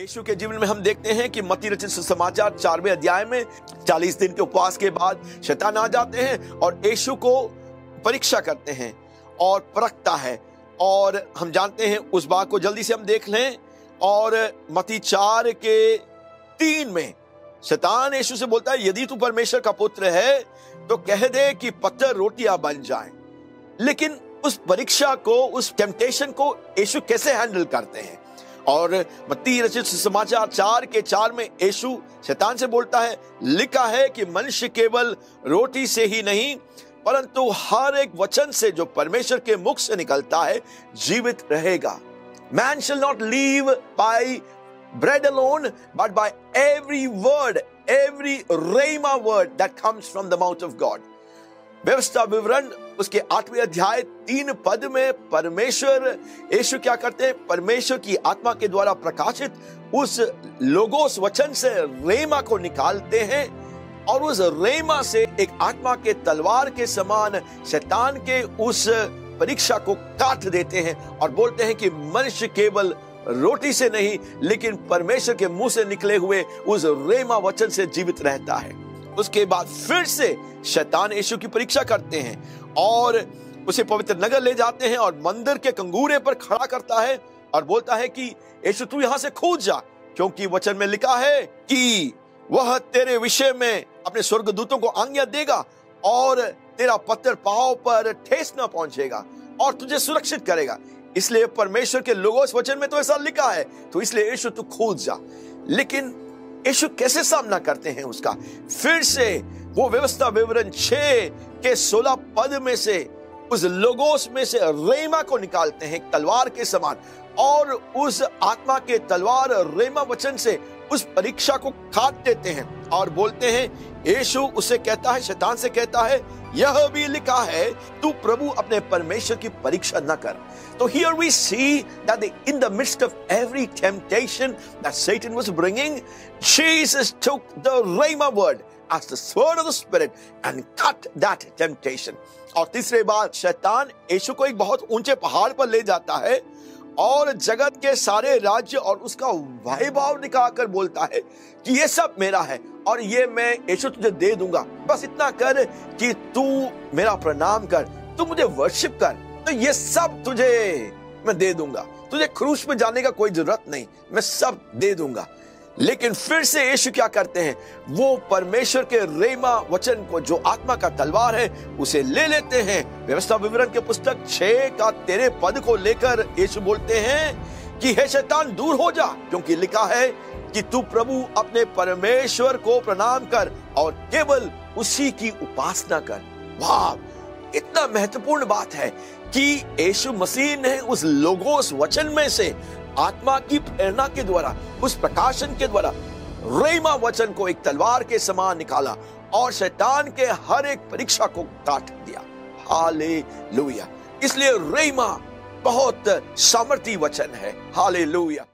यीशु के जीवन में हम देखते हैं कि मत्ती रचित सुसमाचार 4वें अध्याय में 40 दिन के उपवास के बाद शैतान आ जाते हैं और यीशु को परीक्षा करते हैं और परखता है। और हम जानते हैं उस बात को जल्दी से हम देख लें। और मत्ती 4:3 में शैतान यीशु से बोलता है, यदि तू परमेश्वर का पुत्र है तो कह दे कि पत्थर रोटियां बन जाएं। लेकिन उस परीक्षा को, उस टेम्पटेशन को यीशु कैसे हैंडल करते हैं? और मत्ती रचित सुसमाचार 4:4 में यीशु शैतान से बोलता है, लिखा है कि मनुष्य केवल रोटी से ही नहीं परंतु हर एक वचन से जो परमेश्वर के मुख से निकलता है जीवित रहेगा। Man shall not live by bread alone, but by every word, every rhema word that comes from the mouth of God. व्यवस्था विवरण उसके 8वें अध्याय 3 पद में परमेश्वर यीशु क्या करते हैं? परमेश्वर की आत्मा के द्वारा प्रकाशित उस लोगोस वचन से रेमा को निकालते हैं और उस रेमा से एक आत्मा के तलवार के समान शैतान के उस परीक्षा को काट देते हैं और बोलते हैं कि मनुष्य केवल रोटी से नहीं लेकिन परमेश्वर के मुंह से निकले हुए उस रेमा वचन से जीवित रहता है। उसके बाद फिर से शैतान यीशु की परीक्षा करते हैं और उसे पवित्र नगर ले जाते हैं और मंदिर के कंगूरे पर खड़ा करता है और बोलता है कि यीशु तू यहां से कूद जा, क्योंकि वचन में लिखा है कि वह तेरे विषय में अपने स्वर्गदूतों को आज्ञा देगा और तेरा पत्थर पांव पर ठेस न पहुंचेगा और तुझे सुरक्षित करेगा। इसलिए परमेश्वर के लोगोस वचन में तो ऐसा लिखा है, तो इसलिए यीशु तू कूद जा। लेकिन यीशु कैसे सामना करते हैं उसका? फिर से वो व्यवस्था विवरण 6:16 पद में से उस लोगोस में से रेमा को निकालते हैं तलवार के समान और उस आत्मा के तलवार रेमा वचन से उस परीक्षा को काट देते हैं और बोलते हैं, यीशु उसे कहता है, शैतान से कहता है, यह भी लिखा है तू प्रभु अपने परमेश्वर की परीक्षा न कर। तो here we see that in the midst of every temptation that Satan was bringing, Jesus took the Rhema word as the sword of the Spirit and cut that temptation. और तीसरे बार शैतान यीशु को एक बहुत ऊंचे पहाड़ पर ले जाता है और जगत के सारे राज्य और उसका वैभव दिखाकर बोलता है कि ये सब मेरा है और ये मैं यीशु तुझे दे दूंगा, बस इतना कर कि तू मेरा प्रणाम कर, तू मुझे वर्शिप कर, तो ये सब तुझे मैं दे दूंगा, तुझे क्रूस पे जाने का कोई जरूरत नहीं, मैं सब दे दूंगा। लेकिन फिर से यीशु क्या करते हैं? वो परमेश्वर के रेमा वचन को जो आत्मा का तलवार है उसे ले लेते हैं। व्यवस्था विवरण के पुस्तक 6:13 पद को लेकर यीशु बोलते हैं कि हे शैतान दूर हो जा, क्योंकि लिखा है कि तू प्रभु अपने परमेश्वर को प्रणाम कर और केवल उसी की उपासना कर। वाह, इतना महत्वपूर्ण बात है कि यीशु मसीह ने उस लोगोस वचन में से आत्मा की प्रेरणा के द्वारा, उस प्रकाशन के द्वारा रेमा वचन को एक तलवार के समान निकाला और शैतान के हर एक परीक्षा को काट दिया। हालेलुया। इसलिए रेमा बहुत सामर्थी वचन है। हालेलुया।